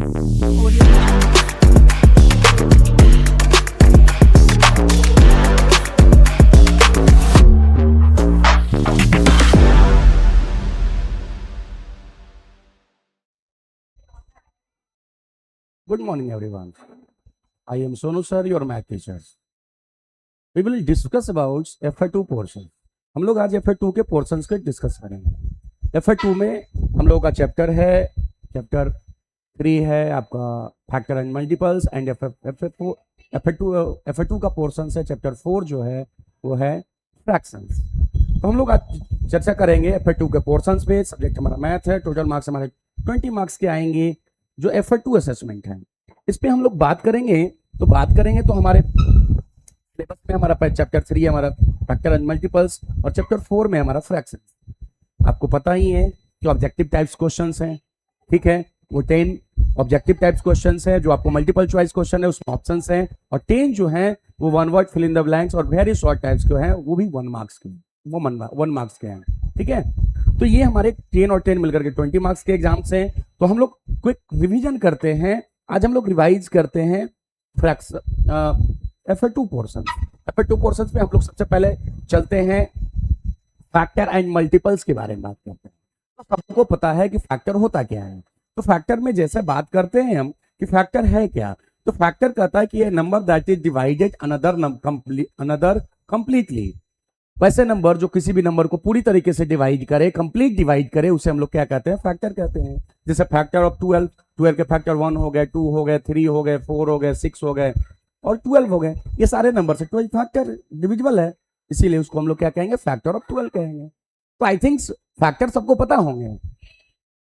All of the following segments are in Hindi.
Good morning, everyone. I am Sonu sir, your math teacher. We will discuss about FA2 portion. हम लोग आज FA2 के पोर्शंस को डिस्कस करेंगे। FA2 में हम लोगों का चैप्टर है, चैप्टर 3 है आपका factor and multiples, and FA2 का पोर्शन है चैप्टर 4 जो है वो है फ्रैक्शंस। तो हम लोग आज चर्चा करेंगे FA2 के पोर्शंस पे। सब्जेक्ट हमारा मैथ है। टोटल मार्क्स हमारे 20 मार्क्स के आएंगे जो FA2 असेसमेंट है। इस पे हम लोग बात करेंगे तो हमारे सिलेबस में हमारा चैप्टर 3 हमारा फैक्टर एंड मल्टीपल्स और चैप्टर 4 में हमारा फ्रैक्शन। आपको पता ही है कि ऑब्जेक्टिव टाइप्स क्वेश्चंस हैं, ठीक है। वो 10 ऑब्जेक्टिव टाइप्स क्वेश्चंस हैं जो आपको मल्टीपल चॉइस क्वेश्चन है, उसमें ऑप्शंस हैं, और 10 जो हैं वो 1 word fill in the blanks और वेरी शॉर्ट टाइप्स के हैं, वो भी 1 मार्क्स के, वो 1 मार्क्स के हैं, ठीक है। तो ये हमारे 10 और 10 मिलकर के 20 मार्क्स के एग्जाम्स हैं। तो हम लोग क्विक रिवीजन करते हैं। आज हम लोग रिवाइज करते हैं FA2 पोर्शन। FA2 पोर्शन में हम लोग सबसे पहले चलते हैं फैक्टर एंड मल्टीपल्स के बारे में बात करते हैं। तो सबको पता है कि फैक्टर होता क्या है। तो फैक्टर में जैसे बात करते हैं हम कि फैक्टर है क्या, तो फैक्टर कहता है कि ये number that is divided another completely. वैसे नंबर जो किसी भी नंबर को पूरी तरीके से डिवाइड करे, कंप्लीट डिवाइड करे, उसे हम लोग क्या कहते हैं, फैक्टर कहते हैं। जैसे फैक्टर ऑफ 12 के फैक्टर 1 हो गए, 2 हो गए, 3 हो गए, 4 हो गए, 6 हो गए और 12 हो गए। ये सारे नंबर से 12 फैक्टर डिविजिबल है, इसीलिए उसको हम लोग क्या कहेंगे, फैक्टर ऑफ 12 कहेंगे। तो आई थिंक फैक्टर सबको पता होंगे,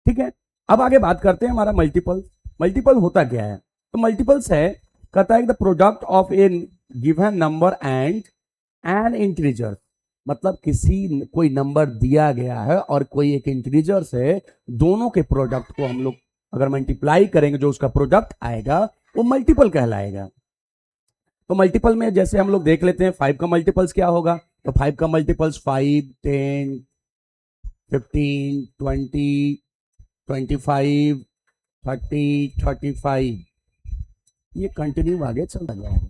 ठीक है। अब आगे बात करते हैं हमारा मल्टीपल। मल्टीपल होता क्या है, तो मल्टीपल्स है कहता है the product of A given number and N integer. मतलब कोई नंबर दिया गया है और कोई एक इंटीजर से दोनों के प्रोडक्ट को हम लोग अगर मल्टीप्लाई करेंगे, जो उसका प्रोडक्ट आएगा वो मल्टीपल कहलाएगा। तो मल्टीपल में जैसे हम लोग देख लेते हैं 5 का मल्टीपल्स क्या होगा। तो 5 का मल्टीपल्स 5, 10, 15, 20, 25, 30, 35, ये कंटिन्यू आगे चलता जाएगा।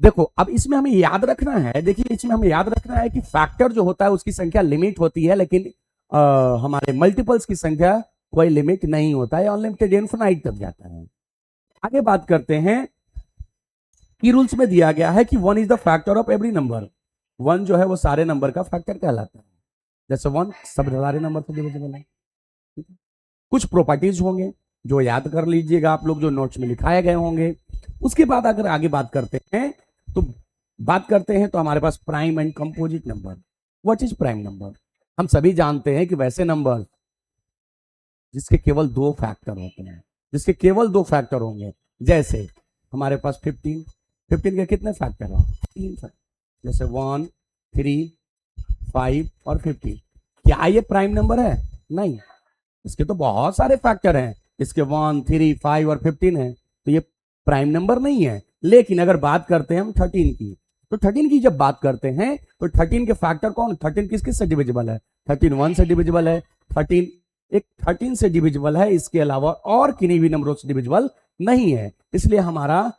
देखो अब इसमें हमें याद रखना है, देखिए इसमें हमें याद रखना है कि फैक्टर जो होता है उसकी संख्या लिमिट होती है, लेकिन हमारे मल्टीपल्स की संख्या कोई लिमिट नहीं होता है, अनलिमिटेड इनफिनाइट तक जाता है। आगे बात करते हैं की रूल्स में दिया गया है कि 1 is the factor of every number. 1 जो है वो सारे नंबर का फैक्टर कहलाता है। जैसे 1 सब सारे नंबर से डिविजिबल है। कुछ प्रॉपर्टीज होंगे जो याद कर लीजिएगा आप लोग, जो नोट्स में लिखाए गए होंगे। उसके बाद अगर आगे बात करते हैं तो हमारे पास prime and composite number. What is prime number? हम सभी जानते हैं कि वैसे नंबर जिसके केवल 2 फैक्टर होते हैं, जिसके केवल 2 फैक्टर होंगे। जैसे हमारे पास 15 के कितने फैक्टर हैं? 3 फैक्टर। जैसे 1, 3, 5 और 15। क्या ये प्राइम नंबर है? नहीं, इसके तो बहुत सारे फैक्टर हैं। इसके 1, 3, 5 और 15 है, तो ये प्राइम नंबर नहीं है। लेकिन अगर बात करते हैं हम 13 की, तो 13 की जब बात करते हैं तो 13 के फैक्टर कौन? 13 किस किस से डिविजिबल है? 13 1 से डिविजिबल है, 13 से डिविजिबल है, इसके अलावा और किन्हीं भी नंबरों से डिविजिबल नहीं है। इसलिए हमारा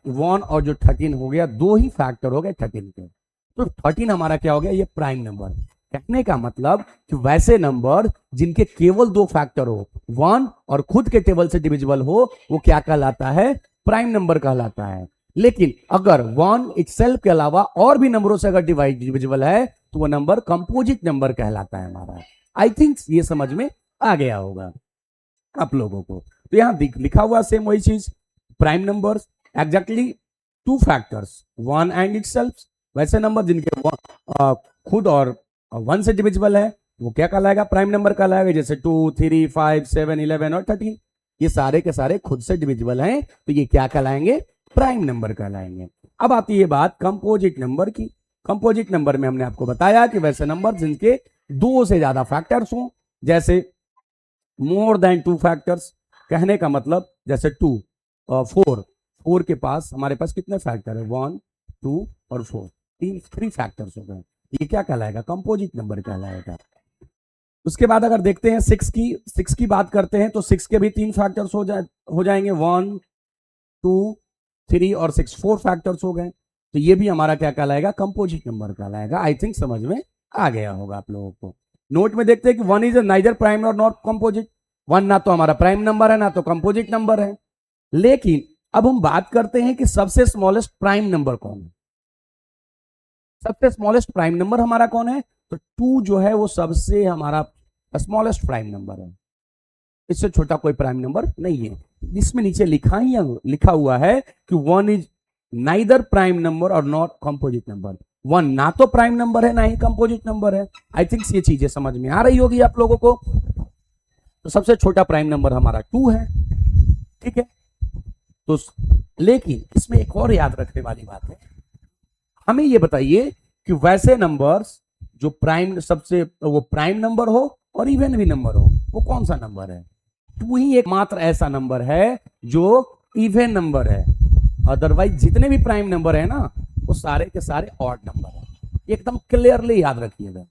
1 और जो 13 हो गया, 2 ही फैक्टर हो गए 13 के। तो 13 हमारा क्या हो गया? ये प्राइम नंबर। कहने का मतलब कि वैसे नंबर जिनके केवल 2 फैक्टर हो, 1 और खुद के टेबल से डिविजिबल हो, वो क्या कहलाता है? प्राइम नंबर कहलाता है। लेकिन अगर 1 इटसेल्फ के अलावा और भी नंबरों से अगर डिविजिबल है तो वो नंबर कंपोजिट नंबर कहलाता है हमारा। आई थिंक ये समझ में आ गया होगा आप लोगों को। तो यहां लिखा हुआ सेम वही चीज, prime numbers exactly 2 factors 1 and itself. वैसे नंबर जिनके खुद और 1 से डिविजिबल है वो क्या कहलाएगा? प्राइम नंबर कहलाएगा। जैसे 2, 3, 5, 7, 11 और 13, ये सारे के सारे खुद से डिविजिबल हैं, तो ये क्या कहलाएंगे? प्राइम नंबर कहलाएंगे। अब आती है बात कंपोजिट नंबर की। कंपोजिट नंबर में हमने आपको बताया कि वैसे नंबर जिनके 2 से ज्यादा फैक्टर्स हों। जैसे मोर देन 2 फैक्टर्स, कहने का मतलब जैसे 2 और 4 के पास हमारे पास कितने फैक्टर है? 1, 2 और 4, 3 फैक्टर्स हो गए। ये क्या कहलाएगा? कंपोजिट नंबर कहलाएगा। उसके बाद अगर देखते हैं सिक्स की बात करते हैं तो सिक्स के भी 3 फैक्टर्स हो जाएंगे, 1 2 3 और 6, 4 फैक्टर्स हो गए। तो ये भी हमारा क्या कहलाएगा, कंपोजिट नंबर कहलाएगा। आई थिंक समझ में आ गया होगा आप लोगों को। नोट में देखते हैं कि 1 इज नाइदर प्राइम और नॉट कंपोजिट। 1 ना तो हमारा प्राइम नंबर है ना तो कंपोजिट नंबर है। लेकिन अब हम बात करते हैं कि सबसे स्मॉलेस्ट प्राइम नंबर कौन है। सबसे स्मॉलेस्ट प्राइम नंबर हमारा कौन है, तो 2 जो है वो सबसे हमारा स्मॉलेस्ट प्राइम नंबर है। इससे छोटा कोई प्राइम नंबर नहीं है। इसमें नीचे लिखा हुआ है कि 1 इज नाइदर प्राइम नंबर और नॉट कंपोजिट नंबर। 1 ना तो प्राइम नंबर है ना ही कंपोजिट नंबर है। आई थिंक ये चीजें समझ में आ रही होगी आप लोगों को। तो सबसे छोटा प्राइम नंबर हमारा 2 है, ठीक है। तो लेकिन इसमें एक और याद रखने वाली बात है, हमें ये बताइए कि वैसे नंबर्स जो प्राइम सबसे वो प्राइम नंबर हो और इवन भी नंबर हो, वो कौन सा नंबर है। 2 ही एकमात्र ऐसा नंबर है जो इवन नंबर है। अदरवाइज जितने भी प्राइम नंबर है ना, वो सारे के सारे ऑड नंबर है। एकदम क्लियरली याद रखिएगा,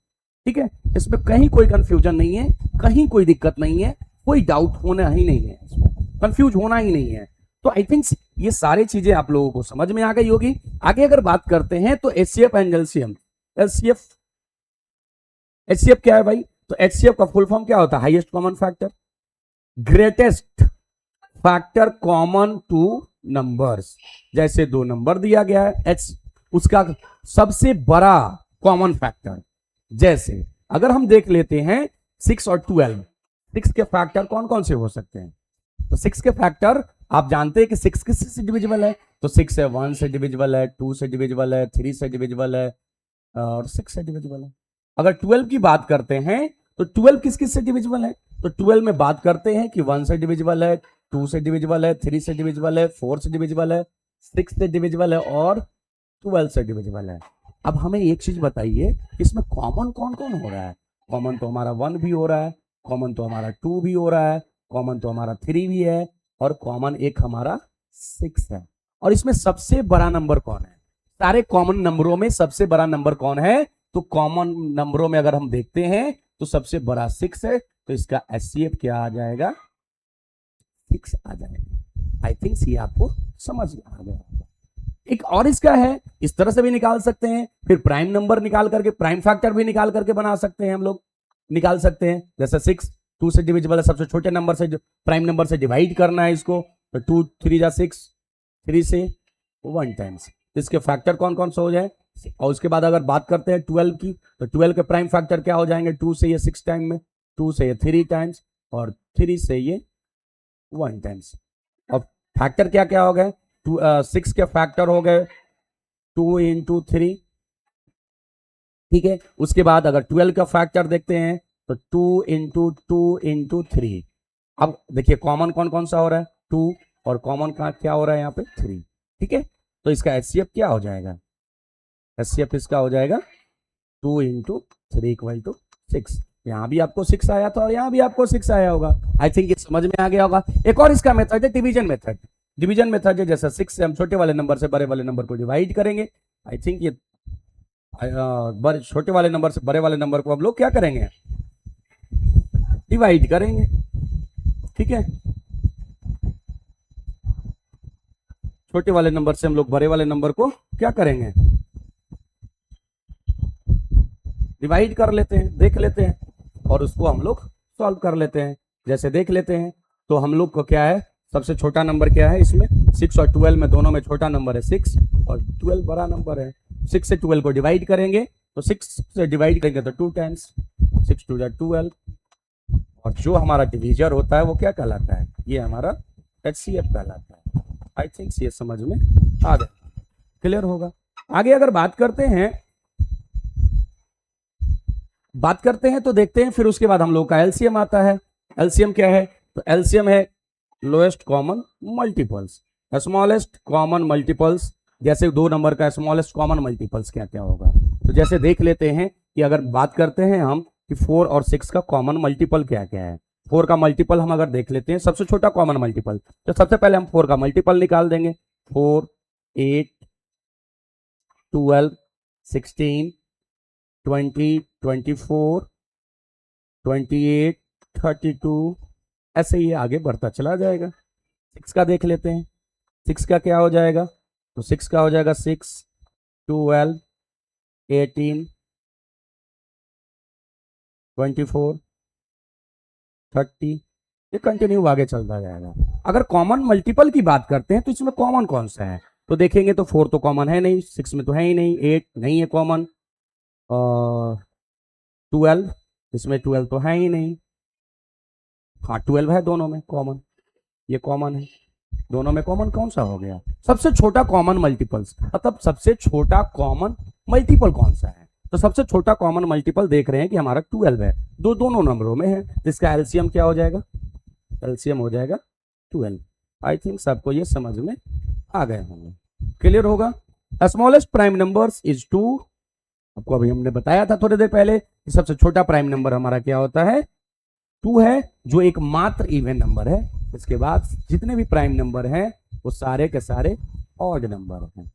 ठीक है। इसमें कहीं कोई कंफ्यूजन नहीं है, कहीं कोई दिक्कत नहीं है, कोई डाउट होना ही नहीं है, कंफ्यूज होना ही नहीं है। तो आई थिंक ये सारी चीजें आप लोगों को समझ में आ गई होगी। आगे अगर बात करते हैं तो एचसीएफ एंड एलसीएम। एचसीएफ क्या है भाई, तो एचसीएफ का फुल फॉर्म क्या होता है, highest common factor, greatest factor common two numbers. जैसे 2 नंबर दिया गया है, एच उसका सबसे बड़ा कॉमन फैक्टर। जैसे अगर हम देख लेते हैं 6 और 12, 6 के फैक्टर कौन कौन से हो सकते हैं। तो 6 के फैक्टर आप जानते हैं कि 6 किससे से डिविजिबल है, तो 6 है 1 से डिविजिबल है, 2 से डिविजिबल है, 3 से डिविजिबल है और 6 से डिविजिबल है। अगर 12 की बात करते हैं तो 12 किस किस से डिविजिबल है, तो 12 में बात करते हैं कि 1 से डिविजिबल है, 2 से डिविजिबल है, 3 से डिविजिबल है, 4 से डिविजिबल है, 6 से डिविजिबल है और 12 से डिविजिबल है। अब हमें एक चीज बताइए, इसमें कॉमन कौन कौन हो रहा है। कॉमन तो हमारा 1 भी हो रहा है, कॉमन तो हमारा 2 भी हो रहा है, कॉमन तो हमारा 3 भी है और कॉमन एक हमारा 6 है। और इसमें सबसे बड़ा नंबर कौन है, सारे कॉमन नंबरों में सबसे बड़ा नंबर कौन है, तो कॉमन नंबरों में अगर हम देखते हैं तो सबसे बड़ा 6 है। तो इसका एचसीएफ क्या आ जाएगा, 6 आ जाएगा। आई थिंक ये आपको समझ में आ गया। एक और इसका है, इस तरह से भी निकाल सकते हैं, फिर प्राइम नंबर निकाल करके प्राइम फैक्टर भी निकाल करके बना सकते हैं, हम लोग निकाल सकते हैं। जैसे 6 2 से डिविजिबल है, सबसे छोटे नंबर से प्राइम नंबर से डिवाइड करना है इसको, तो 2 3 जा 6, 3 से 1 टाइम्स। इसके फैक्टर कौन कौन से हो जाए। और उसके बाद अगर बात करते हैं 12 की, तो 12 के प्राइम फैक्टर क्या हो जाएंगे, 2 से ये 6 टाइम में, 2 से ये 3 टाइम्स और 3 से ये 1 टाइम्स। और फैक्टर क्या क्या हो गए, 6 के फैक्टर हो गए 2 इंटू 3, ठीक है। उसके बाद अगर 12 का फैक्टर देखते हैं तो 2 इंटू 2 इंटू 3। अब देखिए कॉमन कौन कौन सा हो रहा है, 2 और कॉमन का क्या हो रहा है यहाँ पे 3, ठीक है। तो इसका एचसीएफ क्या हो जाएगा, एचसीएफ इसका हो जाएगा 2 इंटू 3 इक्वल टू 6। यहाँ भी आपको 6 आया था और यहाँ भी आपको 6 आया होगा। आई थिंक ये समझ में आ गया होगा। एक और इसका मेथड है डिवीजन मेथड। डिवीजन मेथड है, जैसा 6 से हम छोटे वाले नंबर से बड़े वाले नंबर को डिवाइड करेंगे। आई थिंक ये छोटे वाले नंबर से बड़े वाले नंबर को हम लोग क्या करेंगे, डिवाइड करेंगे, ठीक है। छोटे वाले नंबर से हम लोग बड़े वाले नंबर को क्या करेंगे, डिवाइड कर लेते हैं, देख लेते हैं और उसको हम लोग सॉल्व कर लेते हैं। जैसे देख लेते हैं तो हम लोग को क्या है, सबसे छोटा नंबर क्या है इसमें, 6 और 12 में दोनों में छोटा नंबर है 6 और 12 बड़ा नंबर है। 6 से 12 को डिवाइड करेंगे तो 6 से डिवाइड करेंगे तो 2 टाइम्स, 6 2 12 और जो हमारा डिवीजर होता है वो क्या कहलाता है, ये हमारा एचसीएफ कहलाता है। आई थिंक ये समझ में आ गया, क्लियर होगा। आगे अगर बात करते हैं तो देखते हैं, फिर उसके बाद हम लोग का एलसीएम आता है। एलसीएम क्या है, तो एलसीएम है lowest common multiples, smallest common multiples. जैसे 2 नंबर का स्मॉलेस्ट कॉमन मल्टीपल्स क्या क्या होगा, तो जैसे देख लेते हैं कि अगर बात करते हैं हम कि 4 और 6 का कॉमन मल्टीपल क्या क्या है। 4 का मल्टीपल हम अगर देख लेते हैं, सबसे छोटा कॉमन मल्टीपल, तो सबसे पहले हम 4 का मल्टीपल निकाल देंगे। 4 8 12 16 20 24 28, 32, ऐसे ही आगे बढ़ता चला जाएगा। 6 का देख लेते हैं। 6 का क्या हो जाएगा? तो 6 का हो जाएगा 6, 12, 18, 24, 30, ये कंटिन्यू आगे चलता जाएगा। अगर कॉमन मल्टीपल की बात करते हैं तो इसमें कॉमन कौन सा है? तो देखेंगे तो 4 तो कॉमन है नहीं, 6 में तो है ही नहीं, 8 नहीं है कॉमन, और 12, इसमें 12 तो है ही नहीं, हाँ 12 है दोनों में कॉमन, ये कॉमन है, दोनों में कॉमन कौन सा हो गया? सबसे छोटा कॉमन मल्टीपल्स, मतलब सबसे छोटा कॉमन मल्टीपल कौन सा है? तो सबसे छोटा कॉमन मल्टीपल देख रहे हैं कि हमारा 12 है, दोनों नंबरों में है, जिसका एलसीएम क्या हो जाएगा? एलसीएम हो जाएगा 12। आई थिंक सबको ये समझ में आ गए होंगे, क्लियर होगा। स्मॉलेस्ट प्राइम नंबर्स इज 2, आपको अभी हमने बताया था थोड़ी देर पहले कि सबसे छोटा प्राइम नंबर हमारा क्या होता है? 2 है, जो एक मात्र इवन नंबर है। इसके बाद जितने भी प्राइम नंबर हैं वो सारे के सारे ऑड नंबर हैं।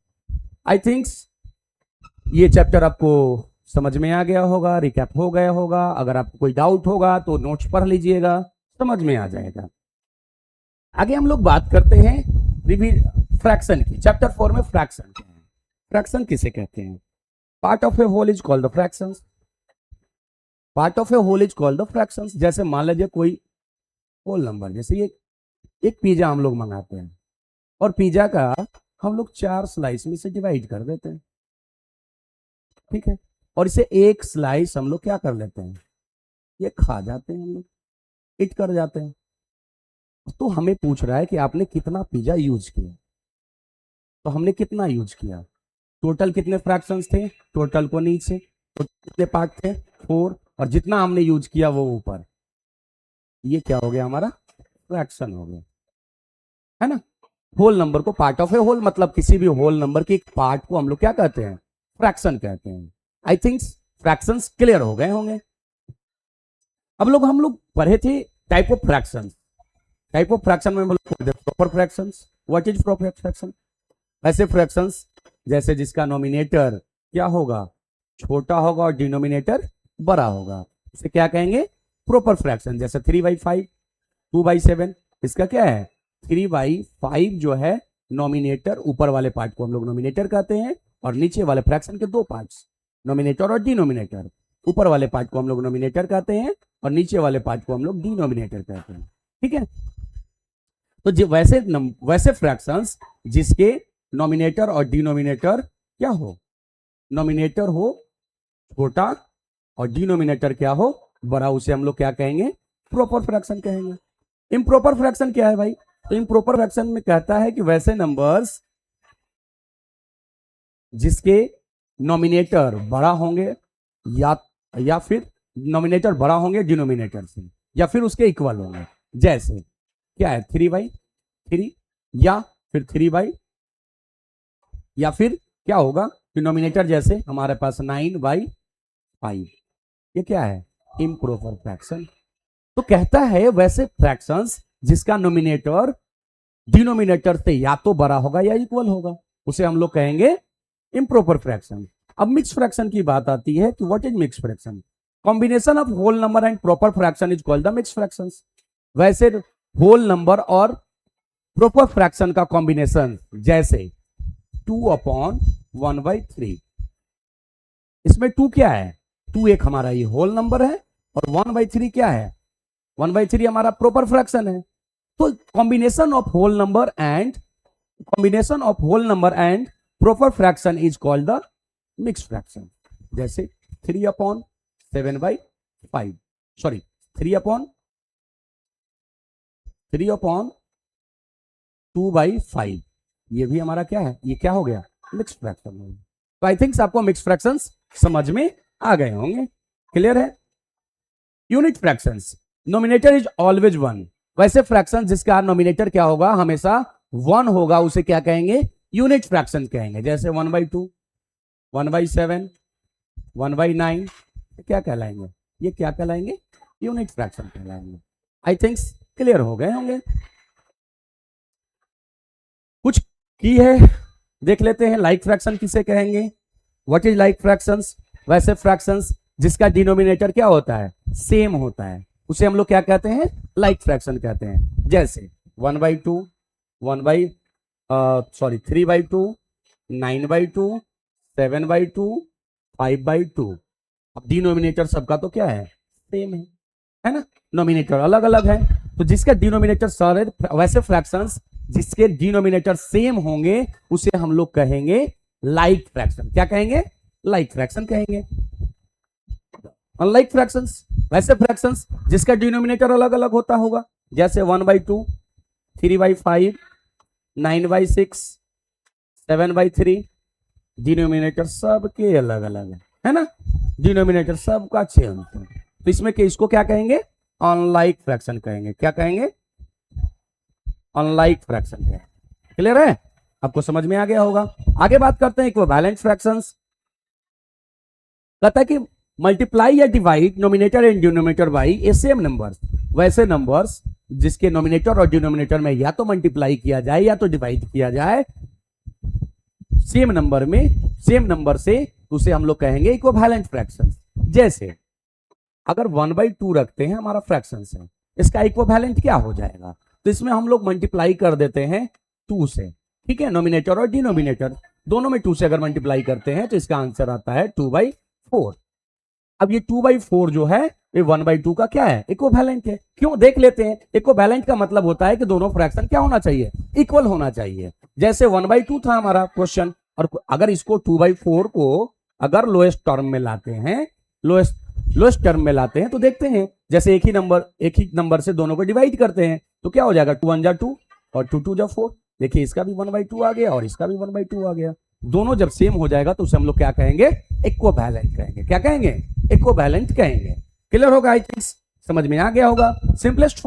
आई थिंक्स ये चैप्टर आपको समझ में आ गया होगा, रिकैप हो गया होगा। अगर आपको कोई डाउट होगा तो नोट्स पढ़ लीजिएगा, समझ में आ जाएगा। आगे हम लोग बात करते हैं फ्रैक्शन की। चैप्टर 4 में फ्रैक्शन क्या है? फ्रैक्शन किसे कहते हैं? Part of a whole is called the fractions. Part of a whole is called the fractions. जैसे मान लीजिए कोई होल नंबर, जैसे ये एक पिज्जा हम लोग मंगाते हैं और पिज्जा का हम लोग 4 स्लाइस में से डिवाइड कर देते हैं, ठीक है, और इसे एक स्लाइस हम लोग क्या कर लेते हैं? ये खा जाते हैं, हम लोग इट कर जाते हैं। तो हमें पूछ रहा है कि आपने कितना पिज्जा यूज किया, तो हमने कितना यूज किया, टोटल कितने फ्रैक्शंस थे, टोटल को नीचे, तो कितने पार्ट थे 4, और जितना हमने यूज किया वो ऊपर, ये क्या हो गया? हमारा फ्रैक्शन हो गया, है ना। होल नंबर को पार्ट ऑफ ए होल, मतलब किसी भी होल नंबर के एक पार्ट को हम लोग क्या कहते हैं? फ्रैक्शन कहते हैं। आई थिंक फ्रैक्शंस क्लियर हो गए होंगे। अब हम लोग पढ़े थे type of fractions. Type of fraction में हम लोग proper fractions. What is proper fraction? ऐसे फ्रैक्शंस जैसे जिसका नॉमिनेटर क्या होगा? छोटा होगा और डिनोमिनेटर बड़ा होगा, उसे क्या कहेंगे? Proper fraction. जैसे 3/5, 2/7, इसका क्या है? 3/5 जो है नॉमिनेटर, ऊपर वाले पार्ट को हम लोग नॉमिनेटर कहते हैं, और नीचे वाले फ्रैक्शन के दो पार्ट्स, नॉमिनेटर और डिनोमिनेटर। ऊपर वाले पार्ट को हम लोग नॉमिनेटर कहते हैं और नीचे वाले पार्ट को हम लोग डिनोमिनेटर कहते हैं, ठीक है। तो वैसे फ्रैक्शंस जिसके नॉमिनेटर और डिनोमिनेटर क्या हो? नॉमिनेटर हो छोटा और डिनोमिनेटर क्या हो? बड़ा, उसे हम लोग क्या कहेंगे? प्रॉपर फ्रैक्शन कहेंगे। इम्प्रॉपर फ्रैक्शन क्या है भाई? तो इम्प्रॉपर फ्रैक्शन में कहता है कि वैसे नंबर्स जिसके नॉमिनेटर बड़ा होंगे या फिर नॉमिनेटर बड़ा होंगे डिनोमिनेटर से, या फिर उसके इक्वल होंगे। जैसे क्या है? 3/3, या फिर 3 या फिर क्या होगा? डिनोमिनेटर जैसे हमारे पास 9/5, ये क्या है? Improper fraction. तो कहता है वैसे फ्रैक्शंस जिसका नॉमिनेटर डिनोमिनेटर से या तो बड़ा होगा या इक्वल होगा, उसे हम लोग कहेंगे इम्प्रॉपर फ्रैक्शन। अब मिक्स फ्रैक्शन की बात आती है कि what is mix fraction? Combination of whole number and proper fraction is called the mix fractions. वैसे होल नंबर और प्रॉपर फ्रैक्शन का कॉम्बिनेशन, जैसे 2/1/3, इसमें 2 क्या है? 2 एक हमारा ये होल नंबर है, और 1/3 क्या है? 1/3 हमारा प्रॉपर फ्रैक्शन है। तो combination of whole number and proper fraction is called the mix fraction. जैसे 3/7/5, सॉरी 3/2/5, ये भी हमारा क्या है? ये क्या हो गया? Mix fraction. तो आई थिंक आपको मिक्स फ्रैक्शंस समझ में आ गए होंगे, क्लियर है। Unit fractions, nominator is always 1। वैसे फ्रैक्शन जिसका नॉमिनेटर क्या होगा? हमेशा 1 होगा, उसे क्या कहेंगे? यूनिट फ्रैक्शन कहेंगे। जैसे 1/2, 1/7, 1/9, क्या कहलाएंगे? ये क्या कहलाएंगे? यूनिट फ्रैक्शन कहलाएंगे। आई थिंक क्लियर हो गए होंगे। कुछ की है देख लेते हैं। लाइक फ्रैक्शन किसे कहेंगे? What is like fractions? वैसे फ्रैक्शंस जिसका डिनोमिनेटर क्या होता है, सेम होता है, उसे हम लोग क्या कहते हैं, लाइक फ्रैक्शन कहते हैं। जैसे 1/2, 3/2, 9/2, 7/2, 5/2। अब डिनोमिनेटर सबका तो क्या सेम है ना, नोमिनेटर अलग अलग है। तो जिसका डिनोमिनेटर सारे वैसे फ्रैक्शंस जिसके डिनोमिनेटर सेम होंगे उसे हम लोग कहेंगे लाइक फ्रैक्शन। क्या कहेंगे, लाइक फ्रैक्शन कहेंगे। अनलाइक फ्रैक्शंस वैसे फ्रैक्शंस जिसका डिनोमिनेटर अलग अलग होता होगा, जैसे 1/2, 3/5, 9/6, 7/3। डिनोमिनेटर सबके अलग अलग है ना, डिनोमिनेटर सबका चेंज है। तो इसमें इसको क्या कहेंगे, अनलाइक फ्रैक्शन कहेंगे। क्या कहेंगे, अनलाइक फ्रैक्शन कहेंगे। क्लियर है, आपको समझ में आ गया होगा। आगे बात करते हैं इक्विवेलेंट फ्रैक्शंस। कहता है कि मल्टीप्लाई या divide nominator and denominator by A same numbers. वैसे नंबर्स जिसके नोमिनेटर और डिनोमिनेटर में या तो मल्टीप्लाई किया जाए या तो डिवाइड किया जाए सेम नंबर में, सेम नंबर से, उसे हम लोग कहेंगे इक्विवेलेंट फ्रैक्शंस। जैसे अगर 1/2 रखते हैं हमारा फ्रैक्शन है, इसका इक्विवेलेंट क्या हो जाएगा, तो इसमें हम लोग मल्टीप्लाई कर देते हैं 2 से। ठीक है, नोमिनेटर और डिनोमिनेटर दोनों में 2 से अगर मल्टीप्लाई करते हैं तो इसका आंसर आता है 2/4। अब ये 2/4 जो है ये 1/2 का क्या है, इक्विवेलेंट है। क्यों, देख लेते हैं। इक्विवेलेंट का मतलब होता है कि दोनों फ्रैक्शन क्या होना चाहिए, इक्वल होना चाहिए। जैसे 1/2 था हमारा क्वेश्चन, और अगर इसको 2/4 को अगर लोएस्ट टर्म में लाते हैं, लोएस्ट टर्म में लाते हैं तो देखते हैं, जैसे एक ही नंबर से दोनों को डिवाइड करते हैं तो क्या हो जाएगा, 2 1 जा 2 और 2 2 जा 4। देखिए इसका भी 1/2 आ गया और इसका भी 1/2 आ गया। दोनों जब सेम हो जाएगा तो उसे हम लोग क्या कहेंगे, इक्विवेलेंट कहेंगे। क्या कहेंगे, इक्विवेलेंट कहेंगे। क्लियर होगा, आई थिंक समझ में आ गया होगा। सिंपलेस्ट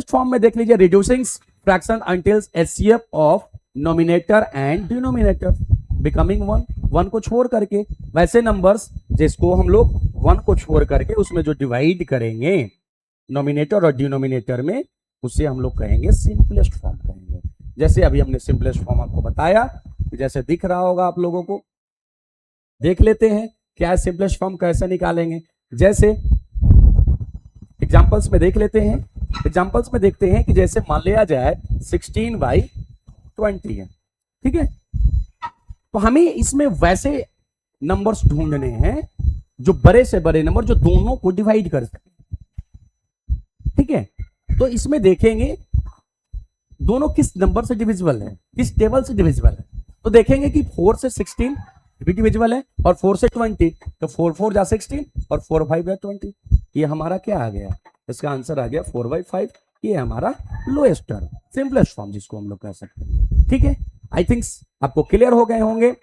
फॉर्म में देख लीजिए, reducing fraction until HCF of nominator and denominator becoming 1 को छोड़ करके। वैसे नंबर्स जिसको हम लोग 1 को छोड़ करके उसमें जो डिवाइड करेंगे नोमिनेटर और डिनोमिनेटर में, उसे हम लोग कहेंगे सिंपलेस्ट फॉर्म कहेंगे। जैसे अभी हमने सिंपलेस्ट फॉर्म आपको बताया, जैसे दिख रहा होगा आप लोगों को। देख लेते हैं क्या सिंपलेस्ट फॉर्म कैसे निकालेंगे। जैसे एग्जांपल्स में देख लेते हैं। एग्जांपल्स में देखते हैं कि जैसे मान लिया जाए 16/20 है, ठीक है। तो हमें इसमें वैसे नंबर्स ढूंढने हैं जो बड़े से बड़े नंबर जो दोनों को डिवाइड कर सके, ठीक है। तो इसमें देखेंगे दोनों किस नंबर से डिविजिबल है, किस टेबल से डिविजिबल है। तो देखेंगे कि 4 से 16 भी डिविजिबल है और 4 से 20, तो 4 4 जा 16 और 4 5 जा 20। ये हमारा क्या आ गया, इसका आंसर आ गया 4/5। ये हमारा लोएस्ट टर्म, सिंपलेस्ट फॉर्म जिसको हम लोग कह सकते हैं, ठीक है। आई थिंक आपको क्लियर हो गए होंगे।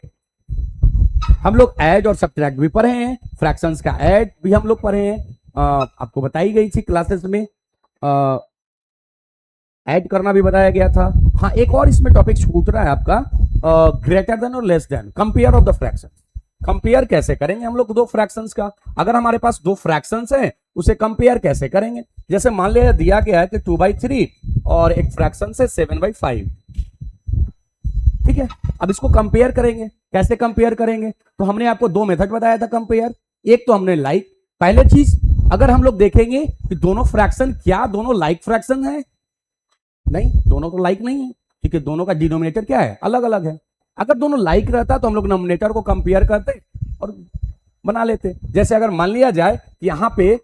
हम लोग ऐड और सब्ट्रैक्ट भी पढ़े हैं, फ्रैक्शंस का ऐड भी हम लोग पढ़े हैं। आपको बताई गई थी क्लासेस में, ऐड करना भी बताया गया था। हाँ, एक और इसमें टॉपिक छूट रहा है आपका, ग्रेटर देन और less than, compare of the fraction. Compare कैसे करेंगे हम लोग दो फ्रैक्शंस का, अगर हमारे पास दो फ्रैक्शंस हैं उसे कंपेयर कैसे करेंगे। जैसे मान लिया दिया गया है कि 2/3 और एक फ्रैक्शन से 7/5, ठीक है। अब इसको कंपेयर करेंगे, कैसे कंपेयर करेंगे, तो हमने आपको दो मेथड बताया था कंपेयर। एक तो हमने लाइक, पहले चीज अगर हम लोग देखेंगे कि दोनों फ्रैक्शन क्या दोनों लाइक फ्रैक्शन है, नहीं, दोनों तो लाइक नहीं है, क्योंकि दोनों का डिनोमिनेटर क्या है, अलग अलग है। अगर दोनों लाइक रहता तो हम लोग डिनोमिनेटर को कंपेयर करते और बना लेते। जैसे अगर मान लिया जाए कि यहां पे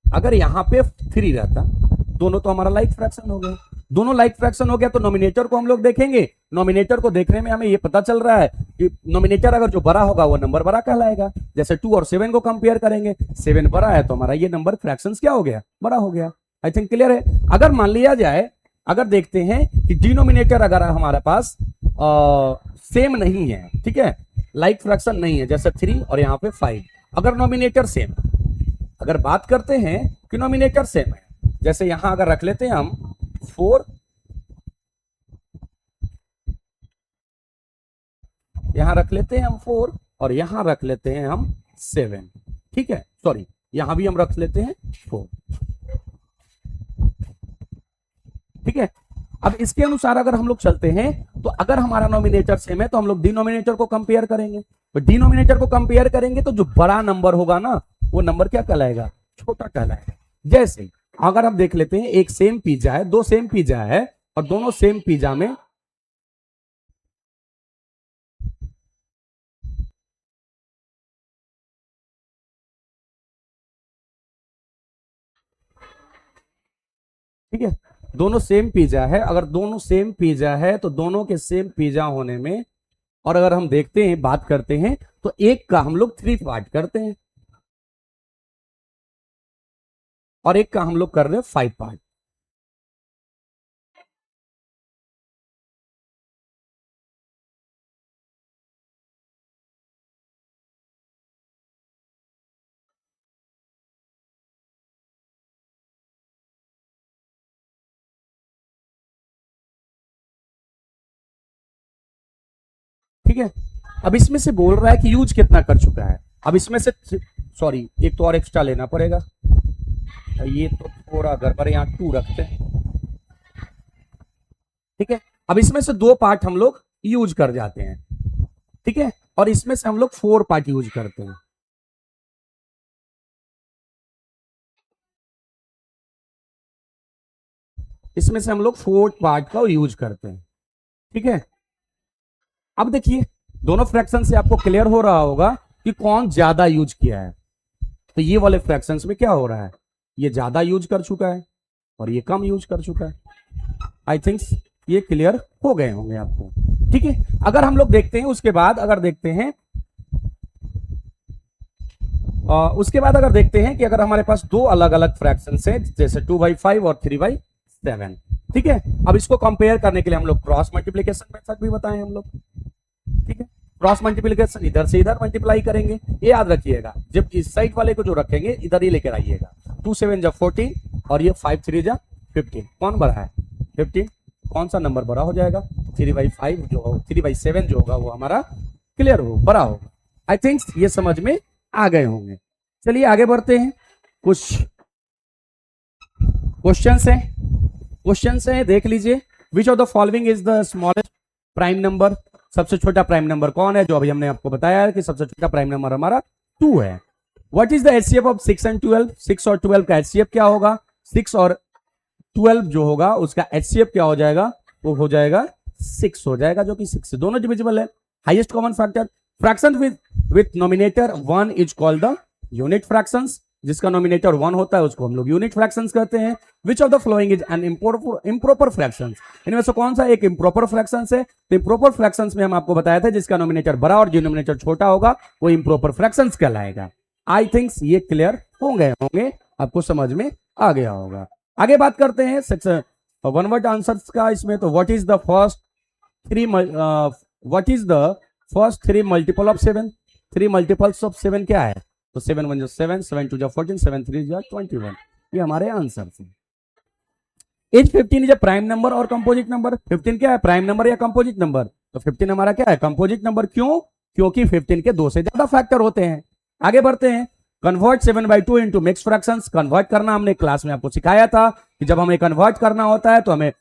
अगर यहां पे 3 रहता, दोनों तो हमारा लाइक फ्रैक्शन हो गया। दोनों लाइक फ्रैक्शन हो गया तो नोमिनेटर को हम लोग देखेंगे। नोमिनेटर को देखने में हमें ये पता चल रहा है कि नोमिनेटर अगर जो बड़ा होगा वो नंबर बड़ा कहलाएगा। जैसे 2 और 7 को कंपेयर करेंगे, 7 बड़ा है तो हमारा ये नंबर फ्रैक्शन क्या हो गया, बड़ा हो गया। आई थिंक क्लियर है। अगर मान लिया जाए, अगर देखते हैं कि डिनोमिनेटर अगर हमारे पास सेम नहीं है, ठीक है, लाइक फ्रैक्शन नहीं है, जैसे 3 और यहाँ पे 5, अगर नोमिनेटर सेम, अगर बात करते हैं कि नोमिनेटर सेम है, जैसे यहां अगर रख लेते हैं हम 4, यहां रख लेते हैं हम 4 और यहां रख लेते हैं हम 7, ठीक है, सॉरी यहां भी हम रख लेते हैं 4, ठीक है। अब इसके अनुसार अगर हम लोग चलते हैं तो अगर हमारा नॉमिनेटर सेम है तो हम लोग डिनोमिनेटर को कंपेयर करेंगे, तो डिनोमिनेटर को कंपेयर करेंगे तो जो बड़ा नंबर होगा ना वो नंबर क्या कहलाएगा, छोटा कहलाएगा। जैसे अगर हम देख लेते हैं एक सेम पिज्जा है, दो सेम पिज्जा है और दोनों सेम पिज्जा में ठीक है, दोनों सेम पिज्जा है, अगर दोनों सेम पिज्जा है तो दोनों के सेम पिज्जा होने में, और अगर हम देखते हैं बात करते हैं तो एक का हम लोग 3 पार्ट करते हैं और एक का हम लोग कर रहे हैं 5 पार्ट। ठीक है, अब इसमें से बोल रहा है कि यूज कितना कर चुका है। अब इसमें से सॉरी एक तो और एक्स्ट्रा लेना पड़ेगा, ये तो थोड़ा गड़बड़, यहाँ 2 रखते हैं। ठीक है, अब इसमें से 2 पार्ट हम लोग यूज कर जाते हैं, ठीक है, और इसमें से हम लोग 4 पार्ट यूज करते हैं। इसमें से हम लोग 4 पार्ट का यूज करते हैं। ठीक है, अब देखिए दोनों फ्रैक्शन से आपको क्लियर हो रहा होगा कि कौन ज्यादा यूज किया है। तो ये वाले फ्रैक्शंस में क्या हो रहा है, ये ज्यादा यूज कर चुका है और ये कम यूज कर चुका है। आई थिंक ये क्लियर हो गए होंगे आपको। ठीक है, अगर हम लोग देखते हैं उसके बाद अगर देखते हैं कि अगर हमारे पास 2 अलग अलग फ्रैक्शंस हैं जैसे 2/5 और 3/7। ठीक है, अब इसको कंपेयर करने के लिए हम लोग क्रॉस मल्टीप्लीकेशन मेथड भी बताएं हम लोग। ठीक है, क्रॉस मल्टीप्लीकेशन इधर से इधर मल्टीप्लाई करेंगे, ये याद रखिएगा, जब इस साइड वाले को जो रखेंगे इधर ही लेकर आइएगा। 2 7 जा 14 और ये 5 3 जा 15, कौन बड़ा है 15, कौन सा नंबर बड़ा हो जाएगा 3/5 जो हो 3/7 जो होगा वो हमारा क्लियर हो बड़ा होगा। आई थिंक ये समझ में आ गए होंगे। चलिए आगे बढ़ते हैं, कुछ क्वेश्चंस हैं देख लीजिए। Which of the following is the smallest prime number, सबसे छोटा प्राइम नंबर कौन है, जो अभी हमने आपको बताया है कि सबसे छोटा प्राइम नंबर हमारा 2 है। What is the HCF of 6 and 12, 6 और 12 का एचसीएफ क्या होगा, 6 और 12 जो होगा उसका एचसीएफ क्या हो जाएगा, वो हो जाएगा 6 हो जाएगा, जो कि 6 से दोनों डिविजिबल है। Highest common factor, fraction with nominator 1 is called the unit fractions, जिसका नॉमिनेटर 1 होता है उसको हम लोग यूनिट फ्रैक्शंस कहते हैं। Which of the following is an improper fractions, इनमें से कौन सा एक इम्प्रॉपर फ्रैक्शंस है, तो इम्प्रॉपर फ्रैक्शंस में हम आपको बताया था जिसका नॉमिनेटर बड़ा और डिनोमिनेटर छोटा होगा वो इम्प्रॉपर फ्रैक्शंस कहलाएगा। आई थिंक ये क्लियर हो गए होंगे, आपको समझ में आ गया होगा। आगे बात करते हैं सेक्शन वन वर्ड आंसर्स का इसमें। तो what is the first 3 multiple of 7, 3 multiples of 7 क्या है, तो 7 1 7, 7 2 14, 7 3 21, ये हमारे आंसर हैं। एज 15 इज प्राइम नंबर और कंपोजिट नंबर, 15 क्या है प्राइम नंबर या कंपोजिट नंबर, तो 15 हमारा क्या है कंपोजिट नंबर, क्यों, क्योंकि 15 के 2 से ज्यादा फैक्टर होते हैं। आगे बढ़ते हैं, convert 7/2 into mix fractions, convert करना हमने क्लास में आपको सिखाया था कि जब हमें कन्वर्ट करना होता है तो हमें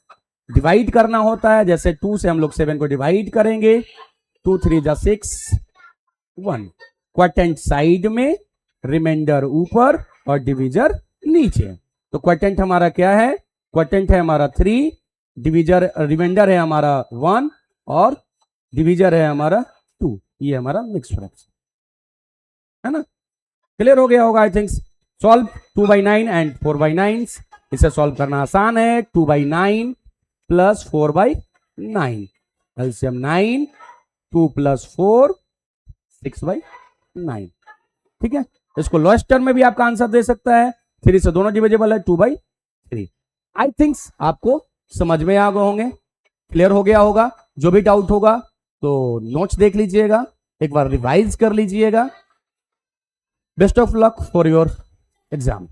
डिवाइड करना होता है, जैसे 2 से हम लोग 7 को डिवाइड करेंगे, 2 3 जा 6 1, क्वाड्रेंट साइड में, रिमाइंडर ऊपर और डिविजर नीचे। तो क्वाड्रेंट हमारा क्या है, क्वाड्रेंट है हमारा 3, डिविजर रिमाइंडर है हमारा 1 और डिविजर है हमारा 2, ये हमारा मिक्स फ्रैक्शन है ना। क्लियर हो गया होगा आई थिंक। सॉल्व 2/9 एंड 4/9, इसे सॉल्व करना आसान है। 2/9 प्लस 4/9, एलसीएम 9, 2 + 4 6/9। ठीक है, इसको लोएस्ट टर्म में भी आपका आंसर दे सकता है, 3 से दोनों डिविजिबल है 2/3। आई थिंक आपको समझ में आ गए होंगे, क्लियर हो गया होगा। जो भी डाउट होगा तो नोट्स देख लीजिएगा, एक बार रिवाइज कर लीजिएगा। Best of luck for your exam.